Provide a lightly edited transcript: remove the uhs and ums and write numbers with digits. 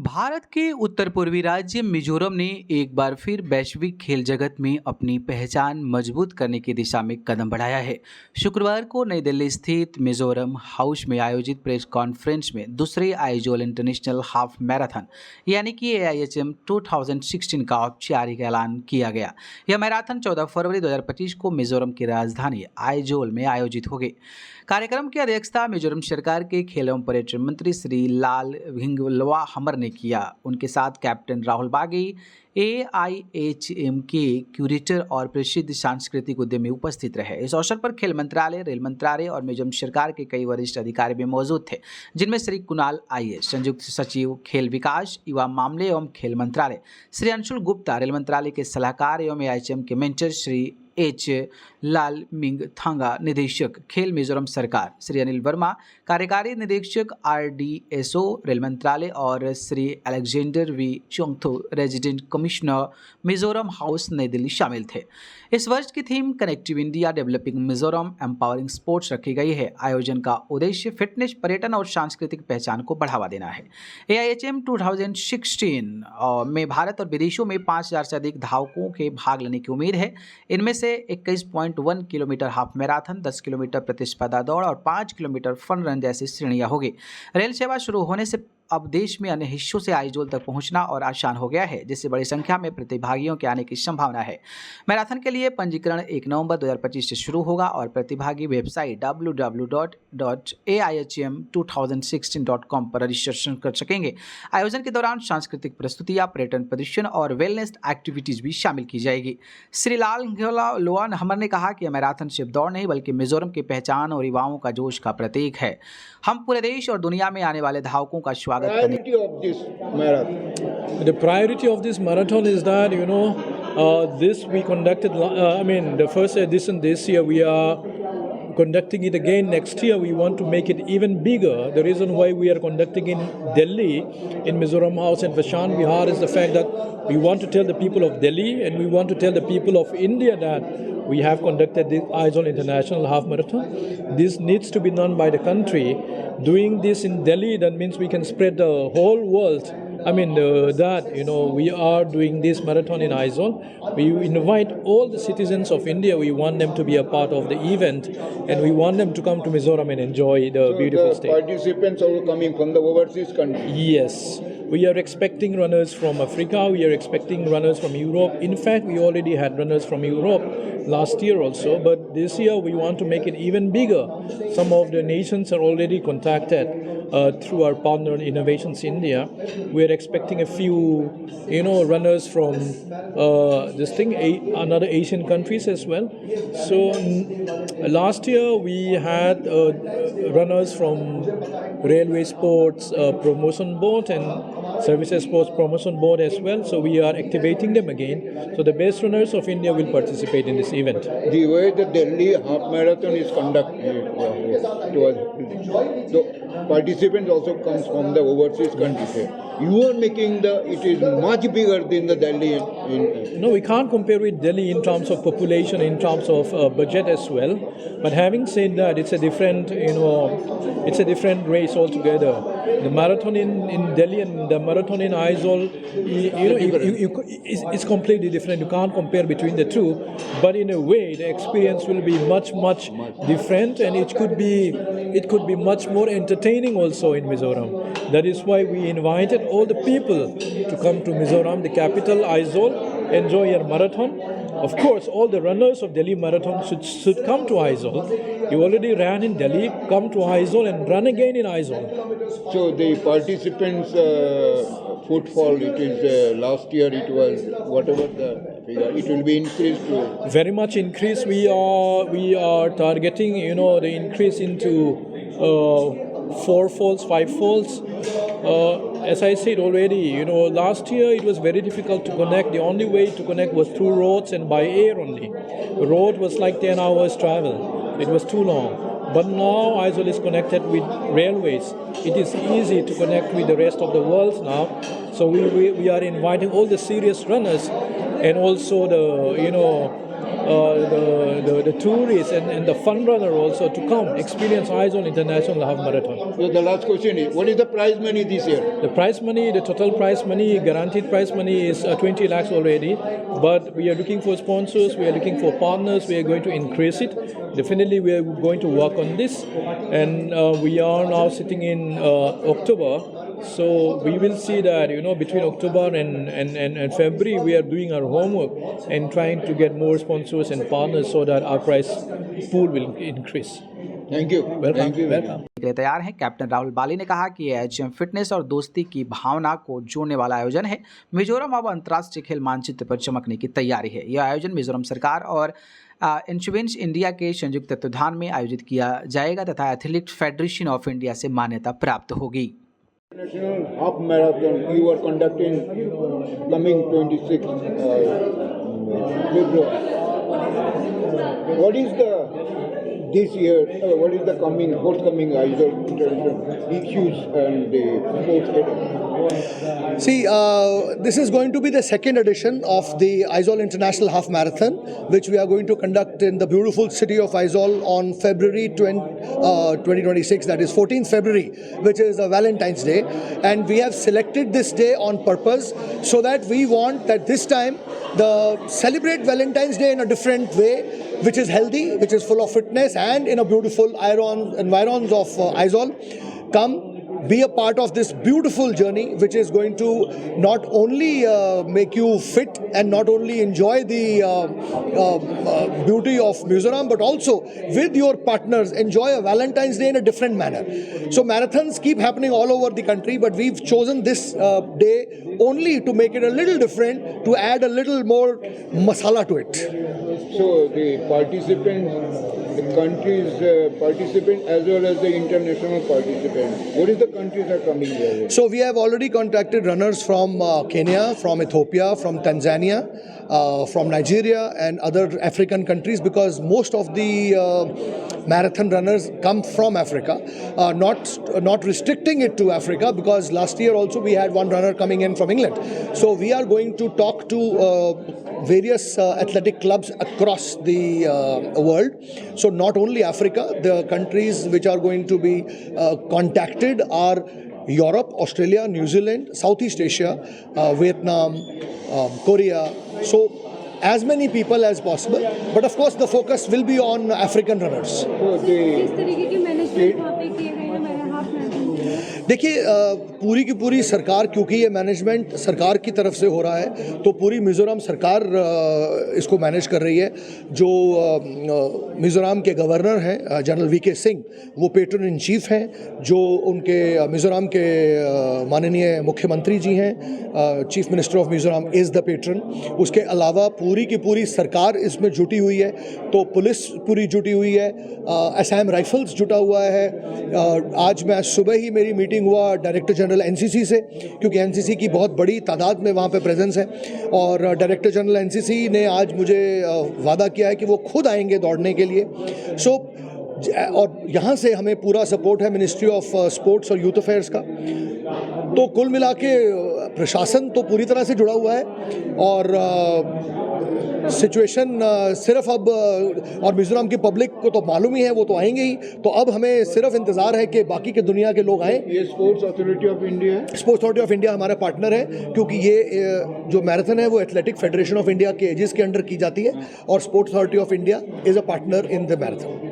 भारत के उत्तर पूर्वी राज्य मिजोरम ने एक बार फिर वैश्विक खेल जगत में अपनी पहचान मजबूत करने की दिशा में कदम बढ़ाया है। शुक्रवार को नई दिल्ली स्थित मिजोरम हाउस में आयोजित प्रेस कॉन्फ्रेंस में दूसरे आइजोल इंटरनेशनल हाफ मैराथन यानी कि AIHM 2016 का औपचारिक ऐलान किया गया। यह मैराथन 14 फरवरी 2025 को मिजोरम की राजधानी आइजोल में आयोजित होगी। कार्यक्रम की अध्यक्षता मिजोरम सरकार के खेल एवं पर्यटन मंत्री श्री लाल हिंगलवा हमर ने किया। उनके साथ कैप्टन राहुल बागी, AIHM के क्यूरेटर और प्रसिद्ध सांस्कृतिक उद्यमी उपस्थित रहे। इस अवसर पर खेल मंत्रालय, रेल मंत्रालय और मिजोरम सरकार के कई वरिष्ठ अधिकारी भी मौजूद थे, जिनमें श्री कुणाल IAS, संयुक्त सचिव खेल विकास, युवा मामले एवं खेल मंत्रालय, श्री अंशुल गुप्ता, रेल मंत्रालय के सलाहकार एवं AIHM के मेंटर श्री H लाल मिंग थांगा, निदेशक खेल मिजोरम सरकार श्री अनिल वर्मा, कार्यकारी निदेशक RDSO रेल मंत्रालय और Shri Alexander V Chongtho, resident commissioner Mizoram house Nai Delhi शामिल थे। इस वर्ष की theme connective India, developing Mizoram, empowering sports रखी गई है। आयोजन का उद्देश्य फिटनेस, पर्यटन और सांस्कृतिक पहचान को बढ़ावा देना है। AIHM 2016 में भारत और विदेशों में 5,000 से अधिक धावकों के भाग लेने की उम्मीद है। इनमें से 21.1 किलोमीटर हाफ मैराथन, 10 किलोमीटर प्रतिस्पर्धा दौड़ और 5 किलोमीटर फन रन जैसी श्रेणियां होगी। रेल सेवा शुरू होने से अब देश में अन्य हिस्सों से आइजोल तक पहुंचना और आसान हो गया है, जिससे बड़ी संख्या में प्रतिभागियों के आने की संभावना है। मैराथन के लिए पंजीकरण 1 नवंबर 2025 से शुरू होगा और प्रतिभागी वेबसाइट www.aihm2016.com पर रजिस्ट्रेशन कर सकेंगे। आयोजन के दौरान सांस्कृतिक प्रस्तुतियां, पर्यटन प्रदर्शन और वेलनेस एक्टिविटीज भी शामिल की जाएगी। श्री लाल लोअन हमर ने कहा कि मैराथन सिर्फ दौड़ नहीं बल्कि मिजोरम की पहचान और युवाओं का जोश का प्रतीक है। हम पूरे देश और दुनिया में आने वाले धावकों का स्वागत करने। The priority of this marathon is that this we conducted. The first edition this year, we are conducting it again next year. We want to make it even bigger. The reason why we are conducting in Delhi, in Mizoram House and Vashan Vihar, is the fact that we want to tell the people of Delhi and we want to tell the people of India that we have conducted the Aizawl International Half Marathon. This needs to be done by the country. Doing this in Delhi, that means we can spread the whole world. We are doing this marathon in Aizawl. We invite all the citizens of India. We want them to be a part of the event, and we want them to come to Mizoram and enjoy the beautiful state. Participants are coming from the overseas countries. Yes, we are expecting runners from Africa. We are expecting runners from Europe. In fact, we already had runners from Europe last year also, but this year we want to make it even bigger. Some of the nations are already contacted through our partner Innovations India. We are expecting a few, runners from another Asian countries as well. So last year we had runners from Railway Sports Promotion Board and Services Sports Promotion Board as well. So we are activating them again. So the best runners of India will participate in this event. The way the Delhi Half Marathon is conducted, the participants also comes from the overseas countries. You are making it is much bigger than the Delhi. No, we can't compare with Delhi in terms of population, in terms of budget as well. But having said that, it's a different, it's a different race altogether. The marathon in Delhi and the marathon in Aizawl, it's completely different. You can't compare between the two. But in a way, the experience will be much different, and it could be much more entertaining also in Mizoram. That is why we invited all the people to come to Mizoram, the capital, Aizawl, enjoy your marathon. Of course, all the runners of Delhi Marathon should come to Aizawl. You already ran in Delhi, come to Aizawl and run again in Aizawl. So the participants' footfall, it is last year it was whatever the figure, it will be increased to? Very much increased. We are targeting, the increase into 4-folds, 5-folds. As I said already, last year it was very difficult to connect. The only way to connect was through roads and by air only. The road was like 10 hours travel. It was too long. But now Aizawl is connected with railways. It is easy to connect with the rest of the world now. So we are inviting all the serious runners and also the the tourists and the fun runner also to come experience Aizawl International Half Marathon. So the last question is, what is the prize money this year? The prize money, the total prize money, guaranteed prize money is 20 lakhs already. But we are looking for sponsors, we are looking for partners, we are going to increase it. Definitely we are going to work on this. And we are now sitting in October. So we will see that, between October and February, we are doing our homework and trying to get more sponsors and partners so that our prize pool will increase. Thank you. Welcome. Thank you. Welcome. के लिए तैयार हैं। Captain Rahul बाली ने कहा कि HM fitness और दोस्ती की भावना को जोड़ने वाला आयोजन है। मिजोरम अब अंतर्राष्ट्रीय खेल मानचित्र पर चमकने की तैयारी है। यह आयोजन मिजोरम सरकार और इंश्योरेंस इंडिया के संयुक्त तत्वाधान में आयोजित किया जाएगा तथा एथलेटिक्स फेडरेशन ऑफ इंडिया से मान्यता प्राप्त होगी। National half marathon you are conducting coming 26th February. What is the forthcoming Aizawl International issues and the sports heading? See, this is going to be the second edition of the Aizawl International Half Marathon, which we are going to conduct in the beautiful city of Aizawl on February 2026, that is 14th February, which is a Valentine's Day. And we have selected this day on purpose so that we want that this time celebrate Valentine's Day in a different way, which is healthy, which is full of fitness, and in a beautiful environs of Aizawl. Come, be a part of this beautiful journey, which is going to not only make you fit and not only enjoy the beauty of Mizoram, but also with your partners enjoy a Valentine's Day in a different manner. So marathons keep happening all over the country, but we've chosen this day only to make it a little different, to add a little more masala to it. So the participants, the countries participant as well as the international participants, what is the countries are coming here? So we have already contacted runners from Kenya, from Ethiopia, from Tanzania, from Nigeria and other African countries, because most of the marathon runners come from Africa, not restricting it to Africa, because last year also we had one runner coming in from England. So we are going to talk to various athletic clubs across the world. So not only Africa, the countries which are going to be contacted are Europe, Australia, New Zealand, Southeast Asia, Vietnam, Korea. So as many people as possible, but of course the focus will be on African runners. So किस तरीके के management वहाँ पे किए गए हैं मेरा half marathon? देखिए, पूरी की पूरी सरकार, क्योंकि ये मैनेजमेंट सरकार की तरफ से हो रहा है, तो पूरी मिज़ोरम सरकार इसको मैनेज कर रही है। जो मिज़ोरम के गवर्नर हैं जनरल वीके सिंह, वो पेट्रन इन चीफ हैं। जो उनके मिज़ोरम के माननीय मुख्यमंत्री जी हैं, chief minister of Mizoram is the patron. उसके अलावा पूरी की पूरी सरकार इसमें जुटी हुई है, तो पुलिस पूरी जुटी हुई है, असम राइफल्स जुटा हुआ है। आज मैं सुबह ही मेरी मीटिंग हुआ डायरेक्टर जनरल एनसीसी से, क्योंकि एनसीसी की बहुत बड़ी तादाद में वहाँ पे प्रेजेंस है, और डायरेक्टर जनरल एनसीसी ने आज मुझे वादा किया है कि वो खुद आएंगे दौड़ने के लिए। और यहाँ से हमें पूरा सपोर्ट है मिनिस्ट्री ऑफ स्पोर्ट्स और यूथ अफेयर्स का। तो कुल मिला के प्रशासन तो पूरी तरह से जुड़ा हुआ है, और सिचुएशन सिर्फ अब, और मिज़ोरम की पब्लिक को तो मालूम ही है, वो तो आएंगे ही। तो अब हमें सिर्फ इंतज़ार है कि बाकी के दुनिया के लोग आएँ। ये स्पोर्ट्स अथॉरिटी ऑफ इंडिया है? स्पोर्ट्स अथॉरिटी ऑफ इंडिया हमारा पार्टनर है, क्योंकि ये जो मैराथन है वो एथलेटिक फेडरेशन ऑफ इंडिया के एजिस के अंडर की जाती है, और sports authority of India is a partner in the marathon.